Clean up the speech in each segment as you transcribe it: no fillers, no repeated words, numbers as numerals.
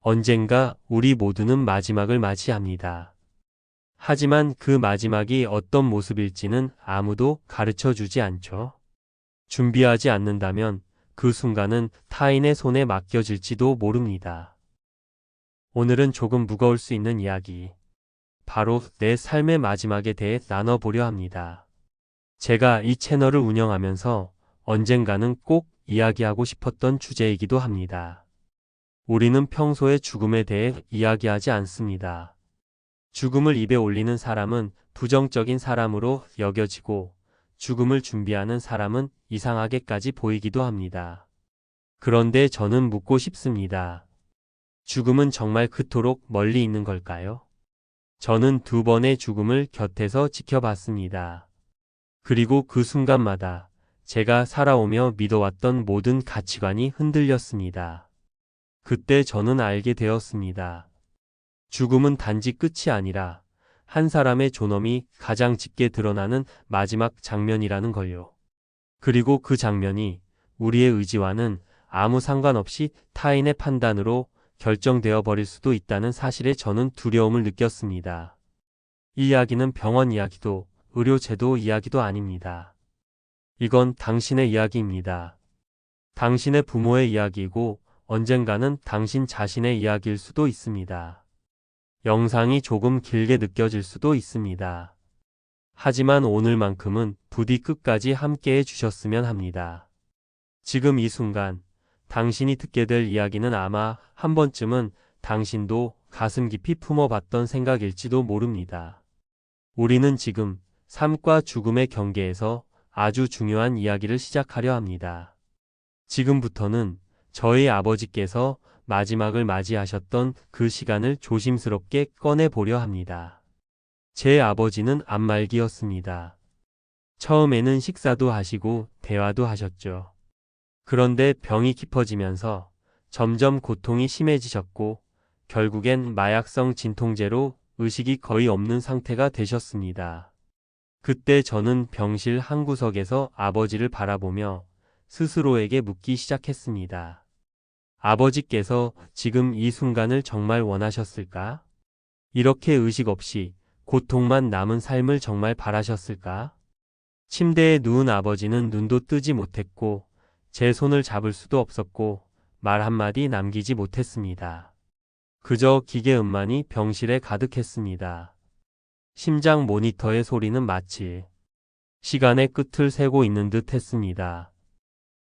언젠가 우리 모두는 마지막을 맞이합니다. 하지만 그 마지막이 어떤 모습일지는 아무도 가르쳐 주지 않죠. 준비하지 않는다면 그 순간은 타인의 손에 맡겨질지도 모릅니다. 오늘은 조금 무거울 수 있는 이야기, 바로 내 삶의 마지막에 대해 나눠보려 합니다. 제가 이 채널을 운영하면서 언젠가는 꼭 이야기하고 싶었던 주제이기도 합니다. 우리는 평소에 죽음에 대해 이야기하지 않습니다. 죽음을 입에 올리는 사람은 부정적인 사람으로 여겨지고 죽음을 준비하는 사람은 이상하게까지 보이기도 합니다. 그런데 저는 묻고 싶습니다. 죽음은 정말 그토록 멀리 있는 걸까요? 저는 2번의 죽음을 곁에서 지켜봤습니다. 그리고 그 순간마다 제가 살아오며 믿어왔던 모든 가치관이 흔들렸습니다. 그때 저는 알게 되었습니다. 죽음은 단지 끝이 아니라 한 사람의 존엄이 가장 짙게 드러나는 마지막 장면이라는 걸요. 그리고 그 장면이 우리의 의지와는 아무 상관없이 타인의 판단으로 결정되어 버릴 수도 있다는 사실에 저는 두려움을 느꼈습니다. 이 이야기는 병원 이야기도 의료제도 이야기도 아닙니다. 이건 당신의 이야기입니다. 당신의 부모의 이야기이고 언젠가는 당신 자신의 이야기일 수도 있습니다. 영상이 조금 길게 느껴질 수도 있습니다. 하지만 오늘만큼은 부디 끝까지 함께 해주셨으면 합니다. 지금 이 순간 당신이 듣게 될 이야기는 아마 한 번쯤은 당신도 가슴 깊이 품어봤던 생각일지도 모릅니다. 우리는 지금 삶과 죽음의 경계에서 아주 중요한 이야기를 시작하려 합니다. 지금부터는 저희 아버지께서 마지막을 맞이하셨던 그 시간을 조심스럽게 꺼내보려 합니다. 제 아버지는 안말기였습니다. 처음에는 식사도 하시고 대화도 하셨죠. 그런데 병이 깊어지면서 점점 고통이 심해지셨고 결국엔 마약성 진통제로 의식이 거의 없는 상태가 되셨습니다. 그때 저는 병실 한 구석에서 아버지를 바라보며 스스로에게 묻기 시작했습니다. 아버지께서 지금 이 순간을 정말 원하셨을까? 이렇게 의식 없이 고통만 남은 삶을 정말 바라셨을까? 침대에 누운 아버지는 눈도 뜨지 못했고 제 손을 잡을 수도 없었고 말 한마디 남기지 못했습니다. 그저 기계 음만이 병실에 가득했습니다. 심장 모니터의 소리는 마치 시간의 끝을 세고 있는 듯 했습니다.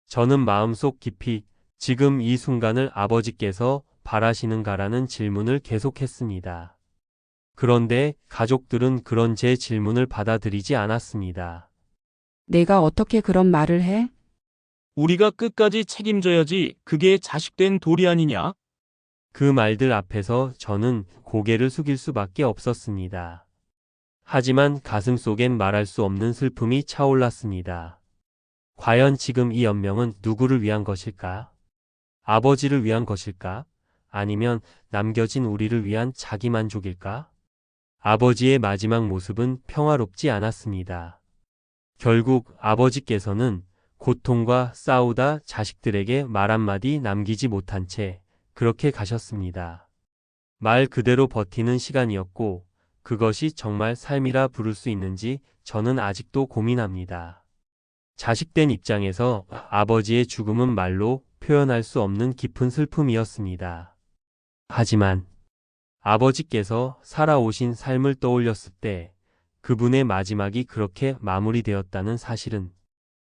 저는 마음속 깊이 지금 이 순간을 아버지께서 바라시는가라는 질문을 계속했습니다. 그런데 가족들은 그런 제 질문을 받아들이지 않았습니다. 내가 어떻게 그런 말을 해? 우리가 끝까지 책임져야지 그게 자식된 도리 아니냐? 그 말들 앞에서 저는 고개를 숙일 수밖에 없었습니다. 하지만 가슴 속엔 말할 수 없는 슬픔이 차올랐습니다. 과연 지금 이 연명은 누구를 위한 것일까? 아버지를 위한 것일까? 아니면 남겨진 우리를 위한 자기만족일까? 아버지의 마지막 모습은 평화롭지 않았습니다. 결국 아버지께서는 고통과 싸우다 자식들에게 말 한마디 남기지 못한 채 그렇게 가셨습니다. 말 그대로 버티는 시간이었고 그것이 정말 삶이라 부를 수 있는지 저는 아직도 고민합니다. 자식된 입장에서 아버지의 죽음은 말로 표현할 수 없는 깊은 슬픔이었습니다. 하지만 아버지께서 살아오신 삶을 떠올렸을 때 그분의 마지막이 그렇게 마무리되었다는 사실은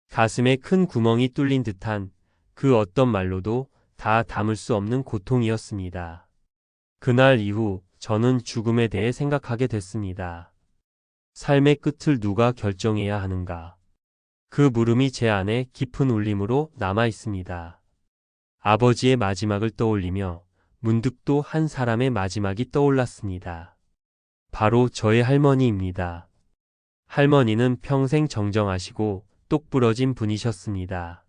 가슴에 큰 구멍이 뚫린 듯한 그 어떤 말로도 다 담을 수 없는 고통이었습니다. 그날 이후 저는 죽음에 대해 생각하게 됐습니다. 삶의 끝을 누가 결정해야 하는가? 그 물음이 제 안에 깊은 울림으로 남아 있습니다. 아버지의 마지막을 떠올리며 문득 또 한 사람의 마지막이 떠올랐습니다. 바로 저의 할머니입니다. 할머니는 평생 정정하시고 똑부러진 분이셨습니다.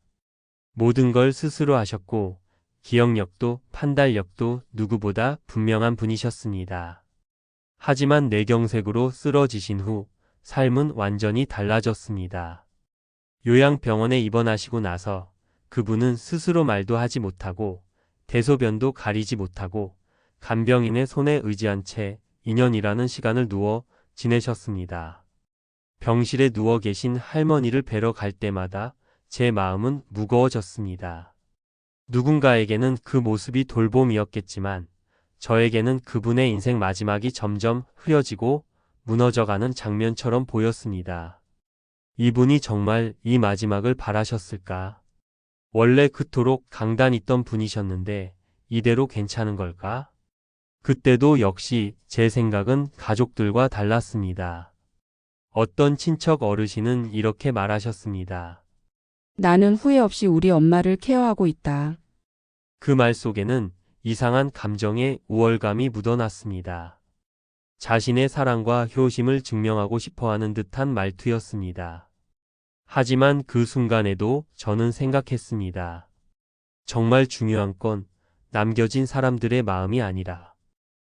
모든 걸 스스로 하셨고 기억력도 판단력도 누구보다 분명한 분이셨습니다. 하지만 뇌경색으로 쓰러지신 후 삶은 완전히 달라졌습니다. 요양병원에 입원하시고 나서 그분은 스스로 말도 하지 못하고 대소변도 가리지 못하고 간병인의 손에 의지한 채 2년이라는 시간을 누워 지내셨습니다. 병실에 누워 계신 할머니를 뵈러 갈 때마다 제 마음은 무거워졌습니다. 누군가에게는 그 모습이 돌봄이었겠지만 저에게는 그분의 인생 마지막이 점점 흐려지고 무너져가는 장면처럼 보였습니다. 이분이 정말 이 마지막을 바라셨을까? 원래 그토록 강단 있던 분이셨는데 이대로 괜찮은 걸까? 그때도 역시 제 생각은 가족들과 달랐습니다. 어떤 친척 어르신은 이렇게 말하셨습니다. 나는 후회 없이 우리 엄마를 케어하고 있다. 그 말 속에는 이상한 감정의 우월감이 묻어났습니다. 자신의 사랑과 효심을 증명하고 싶어하는 듯한 말투였습니다. 하지만 그 순간에도 저는 생각했습니다. 정말 중요한 건 남겨진 사람들의 마음이 아니라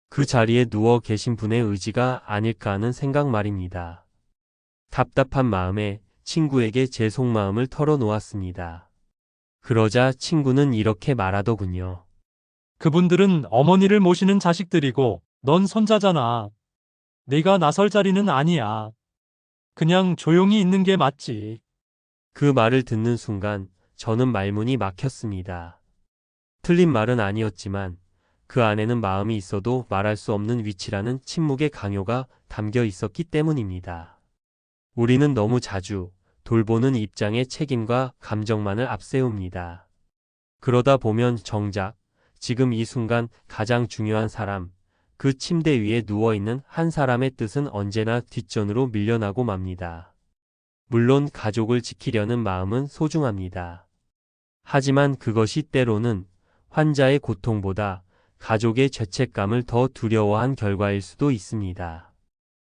그 자리에 누워 계신 분의 의지가 아닐까 하는 생각 말입니다. 답답한 마음에 친구에게 제 속마음을 털어놓았습니다. 그러자 친구는 이렇게 말하더군요. 그분들은 어머니를 모시는 자식들이고 넌 손자잖아. 네가 나설 자리는 아니야. 그냥 조용히 있는 게 맞지. 그 말을 듣는 순간 저는 말문이 막혔습니다. 틀린 말은 아니었지만 그 안에는 마음이 있어도 말할 수 없는 위치라는 침묵의 강요가 담겨 있었기 때문입니다. 우리는 너무 자주 돌보는 입장의 책임과 감정만을 앞세웁니다. 그러다 보면 정작 지금 이 순간 가장 중요한 사람, 그 침대 위에 누워있는 한 사람의 뜻은 언제나 뒷전으로 밀려나고 맙니다. 물론 가족을 지키려는 마음은 소중합니다. 하지만 그것이 때로는 환자의 고통보다 가족의 죄책감을 더 두려워한 결과일 수도 있습니다.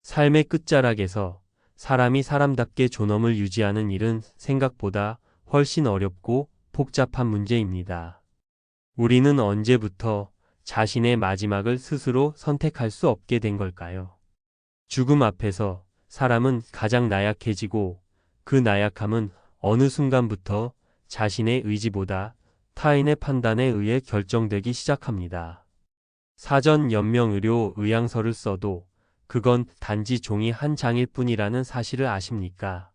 삶의 끝자락에서 사람이 사람답게 존엄을 유지하는 일은 생각보다 훨씬 어렵고 복잡한 문제입니다. 우리는 언제부터 자신의 마지막을 스스로 선택할 수 없게 된 걸까요? 죽음 앞에서 사람은 가장 나약해지고 그 나약함은 어느 순간부터 자신의 의지보다 타인의 판단에 의해 결정되기 시작합니다. 사전 연명의료 의향서를 써도 그건 단지 종이 한 장일 뿐이라는 사실을 아십니까?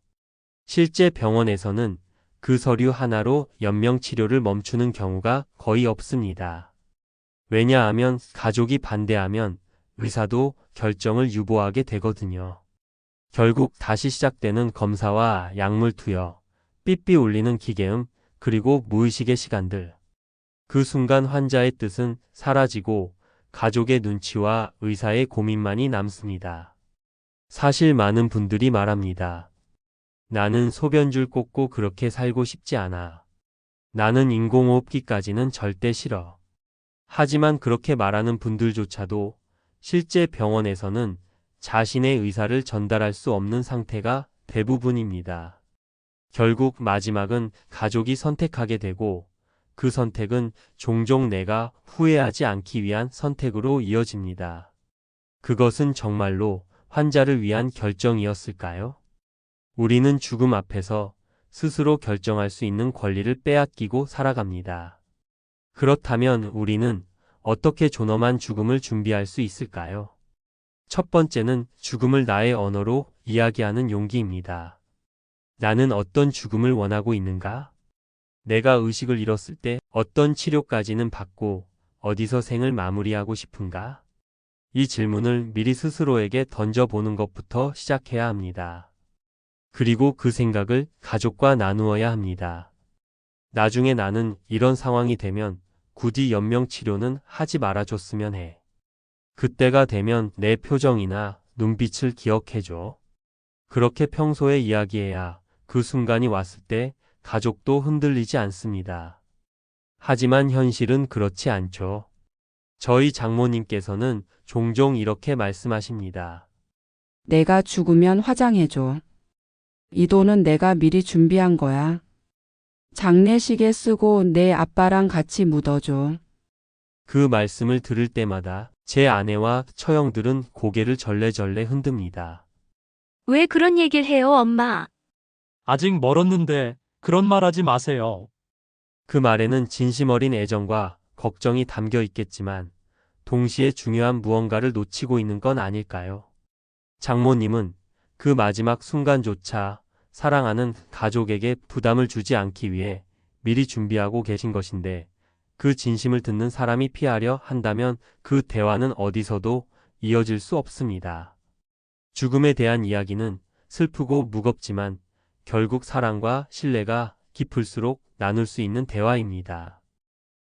실제 병원에서는 그 서류 하나로 연명 치료를 멈추는 경우가 거의 없습니다. 왜냐하면 가족이 반대하면 의사도 결정을 유보하게 되거든요. 결국 다시 시작되는 검사와 약물 투여, 삐삐 울리는 기계음, 그리고 무의식의 시간들. 그 순간 환자의 뜻은 사라지고 가족의 눈치와 의사의 고민만이 남습니다. 사실 많은 분들이 말합니다. 나는 소변줄 꽂고 그렇게 살고 싶지 않아. 나는 인공호흡기까지는 절대 싫어. 하지만 그렇게 말하는 분들조차도 실제 병원에서는 자신의 의사를 전달할 수 없는 상태가 대부분입니다. 결국 마지막은 가족이 선택하게 되고 그 선택은 종종 내가 후회하지 않기 위한 선택으로 이어집니다. 그것은 정말로 환자를 위한 결정이었을까요? 우리는 죽음 앞에서 스스로 결정할 수 있는 권리를 빼앗기고 살아갑니다. 그렇다면 우리는 어떻게 존엄한 죽음을 준비할 수 있을까요? 첫 번째는 죽음을 나의 언어로 이야기하는 용기입니다. 나는 어떤 죽음을 원하고 있는가? 내가 의식을 잃었을 때 어떤 치료까지는 받고 어디서 생을 마무리하고 싶은가? 이 질문을 미리 스스로에게 던져보는 것부터 시작해야 합니다. 그리고 그 생각을 가족과 나누어야 합니다. 나중에 나는 이런 상황이 되면 굳이 연명 치료는 하지 말아줬으면 해. 그때가 되면 내 표정이나 눈빛을 기억해줘. 그렇게 평소에 이야기해야 그 순간이 왔을 때 가족도 흔들리지 않습니다. 하지만 현실은 그렇지 않죠. 저희 장모님께서는 종종 이렇게 말씀하십니다. 내가 죽으면 화장해줘. 이 돈은 내가 미리 준비한 거야. 장례식에 쓰고 내 아빠랑 같이 묻어줘. 그 말씀을 들을 때마다 제 아내와 처형들은 고개를 절레절레 흔듭니다. 왜 그런 얘기를 해요, 엄마? 아직 멀었는데 그런 말 하지 마세요. 그 말에는 진심 어린 애정과 걱정이 담겨 있겠지만 동시에 중요한 무언가를 놓치고 있는 건 아닐까요? 장모님은 그 마지막 순간조차 사랑하는 가족에게 부담을 주지 않기 위해 미리 준비하고 계신 것인데 그 진심을 듣는 사람이 피하려 한다면 그 대화는 어디서도 이어질 수 없습니다. 죽음에 대한 이야기는 슬프고 무겁지만 결국 사랑과 신뢰가 깊을수록 나눌 수 있는 대화입니다.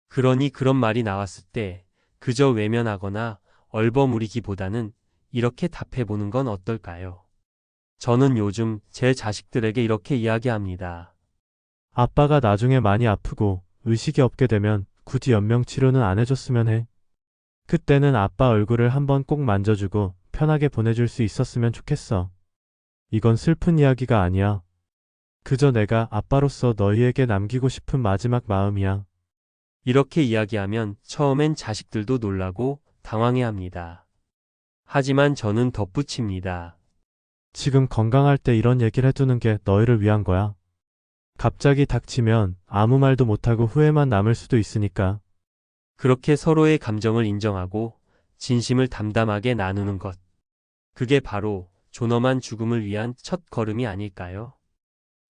그러니 그런 말이 나왔을 때 그저 외면하거나 얼버무리기보다는 이렇게 답해보는 건 어떨까요? 저는 요즘 제 자식들에게 이렇게 이야기합니다. 아빠가 나중에 많이 아프고 의식이 없게 되면 굳이 연명치료는 안 해줬으면 해. 그때는 아빠 얼굴을 한번 꼭 만져주고 편하게 보내줄 수 있었으면 좋겠어. 이건 슬픈 이야기가 아니야. 그저 내가 아빠로서 너희에게 남기고 싶은 마지막 마음이야. 이렇게 이야기하면 처음엔 자식들도 놀라고 당황해합니다. 하지만 저는 덧붙입니다. 지금 건강할 때 이런 얘기를 해두는 게 너희를 위한 거야. 갑자기 닥치면 아무 말도 못하고 후회만 남을 수도 있으니까. 그렇게 서로의 감정을 인정하고 진심을 담담하게 나누는 것. 그게 바로 존엄한 죽음을 위한 첫 걸음이 아닐까요?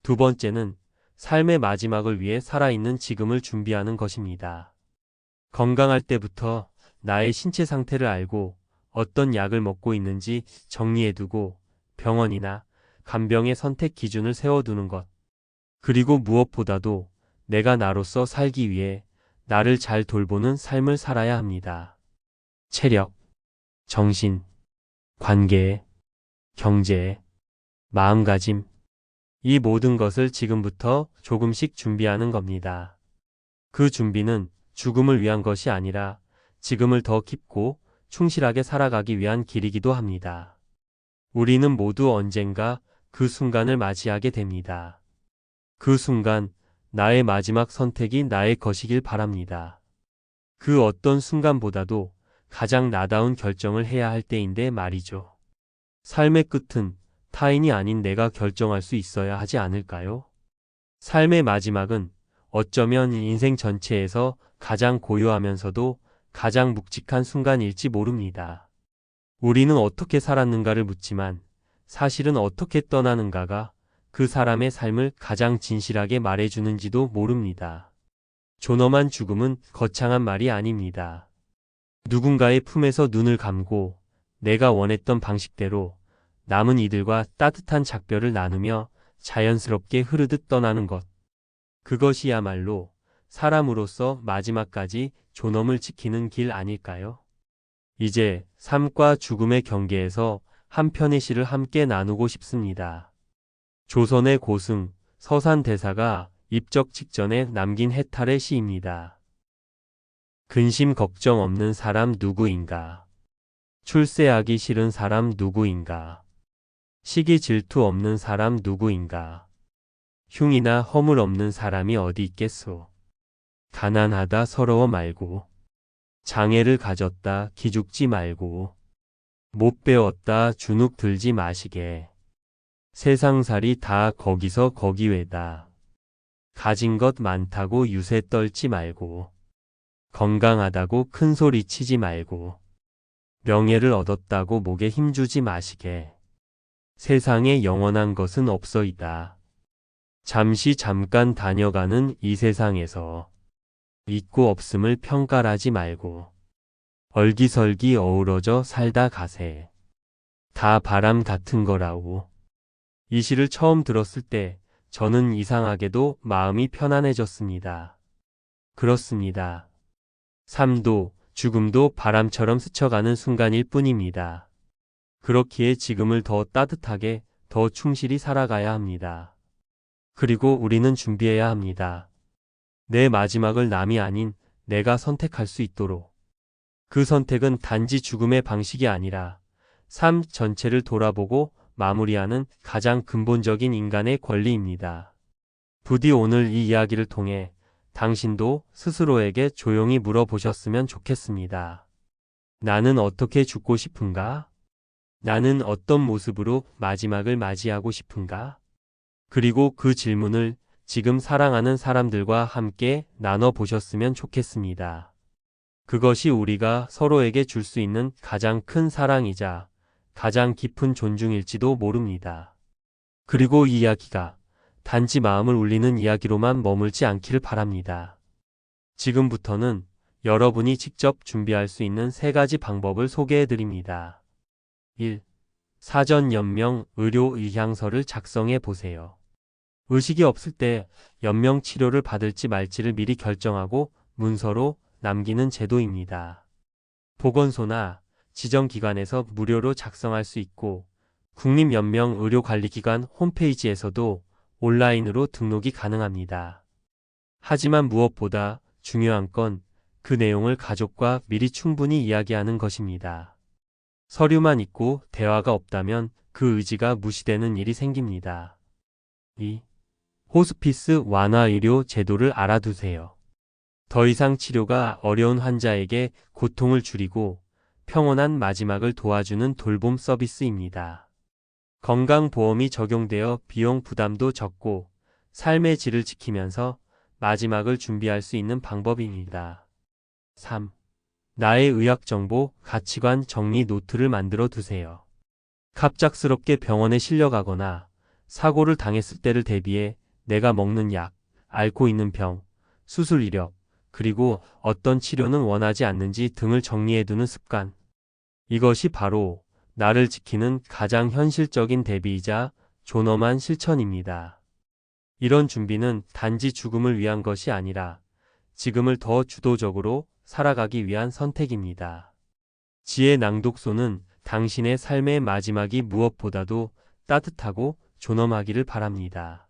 두 번째는 삶의 마지막을 위해 살아있는 지금을 준비하는 것입니다. 건강할 때부터 나의 신체 상태를 알고 어떤 약을 먹고 있는지 정리해두고 병원이나 간병의 선택 기준을 세워두는 것. 그리고 무엇보다도 내가 나로서 살기 위해 나를 잘 돌보는 삶을 살아야 합니다. 체력, 정신, 관계, 경제, 마음가짐. 이 모든 것을 지금부터 조금씩 준비하는 겁니다. 그 준비는 죽음을 위한 것이 아니라 지금을 더 깊고 충실하게 살아가기 위한 길이기도 합니다. 우리는 모두 언젠가 그 순간을 맞이하게 됩니다. 그 순간 나의 마지막 선택이 나의 것이길 바랍니다. 그 어떤 순간보다도 가장 나다운 결정을 해야 할 때인데 말이죠. 삶의 끝은 타인이 아닌 내가 결정할 수 있어야 하지 않을까요? 삶의 마지막은 어쩌면 인생 전체에서 가장 고요하면서도 가장 묵직한 순간일지 모릅니다. 우리는 어떻게 살았는가를 묻지만 사실은 어떻게 떠나는가가 그 사람의 삶을 가장 진실하게 말해주는지도 모릅니다. 존엄한 죽음은 거창한 말이 아닙니다. 누군가의 품에서 눈을 감고 내가 원했던 방식대로 남은 이들과 따뜻한 작별을 나누며 자연스럽게 흐르듯 떠나는 것. 그것이야말로 사람으로서 마지막까지 존엄을 지키는 길 아닐까요? 이제 삶과 죽음의 경계에서 한 편의 시를 함께 나누고 싶습니다. 조선의 고승, 서산대사가 입적 직전에 남긴 해탈의 시입니다. 근심 걱정 없는 사람 누구인가? 출세하기 싫은 사람 누구인가? 시기 질투 없는 사람 누구인가? 흉이나 허물 없는 사람이 어디 있겠소? 가난하다 서러워 말고, 장애를 가졌다 기죽지 말고, 못 배웠다 주눅 들지 마시게. 세상살이 다 거기서 거기 외다. 가진 것 많다고 유세 떨지 말고, 건강하다고 큰 소리 치지 말고, 명예를 얻었다고 목에 힘주지 마시게. 세상에 영원한 것은 없어이다. 잠시 잠깐 다녀가는 이 세상에서 있고 없음을 평가하지 말고 얼기설기 어우러져 살다 가세. 다 바람 같은 거라우. 이 시를 처음 들었을 때 저는 이상하게도 마음이 편안해졌습니다. 그렇습니다. 삶도 죽음도 바람처럼 스쳐가는 순간일 뿐입니다. 그렇기에 지금을 더 따뜻하게, 더 충실히 살아가야 합니다. 그리고 우리는 준비해야 합니다. 내 마지막을 남이 아닌 내가 선택할 수 있도록. 그 선택은 단지 죽음의 방식이 아니라 삶 전체를 돌아보고 마무리하는 가장 근본적인 인간의 권리입니다. 부디 오늘 이 이야기를 통해 당신도 스스로에게 조용히 물어보셨으면 좋겠습니다. 나는 어떻게 죽고 싶은가? 나는 어떤 모습으로 마지막을 맞이하고 싶은가? 그리고 그 질문을 지금 사랑하는 사람들과 함께 나눠보셨으면 좋겠습니다. 그것이 우리가 서로에게 줄 수 있는 가장 큰 사랑이자 가장 깊은 존중일지도 모릅니다. 그리고 이 이야기가 단지 마음을 울리는 이야기로만 머물지 않기를 바랍니다. 지금부터는 여러분이 직접 준비할 수 있는 3가지 방법을 소개해 드립니다. 1. 사전 연명 의료 의향서를 작성해 보세요. 의식이 없을 때 연명 치료를 받을지 말지를 미리 결정하고 문서로 남기는 제도입니다. 보건소나 지정기관에서 무료로 작성할 수 있고 국립연명의료관리기관 홈페이지에서도 온라인으로 등록이 가능합니다. 하지만 무엇보다 중요한 건 그 내용을 가족과 미리 충분히 이야기하는 것입니다. 서류만 있고 대화가 없다면 그 의지가 무시되는 일이 생깁니다. 2. 호스피스 완화 의료 제도를 알아두세요. 더 이상 치료가 어려운 환자에게 고통을 줄이고 평온한 마지막을 도와주는 돌봄 서비스입니다. 건강보험이 적용되어 비용 부담도 적고 삶의 질을 지키면서 마지막을 준비할 수 있는 방법입니다. 3. 나의 의학정보, 가치관 정리 노트를 만들어 두세요. 갑작스럽게 병원에 실려가거나 사고를 당했을 때를 대비해 내가 먹는 약, 앓고 있는 병, 수술 이력, 그리고 어떤 치료는 원하지 않는지 등을 정리해두는 습관. 이것이 바로 나를 지키는 가장 현실적인 대비이자 존엄한 실천입니다. 이런 준비는 단지 죽음을 위한 것이 아니라 지금을 더 주도적으로 살아가기 위한 선택입니다. 지혜 낭독소는 당신의 삶의 마지막이 무엇보다도 따뜻하고 존엄하기를 바랍니다.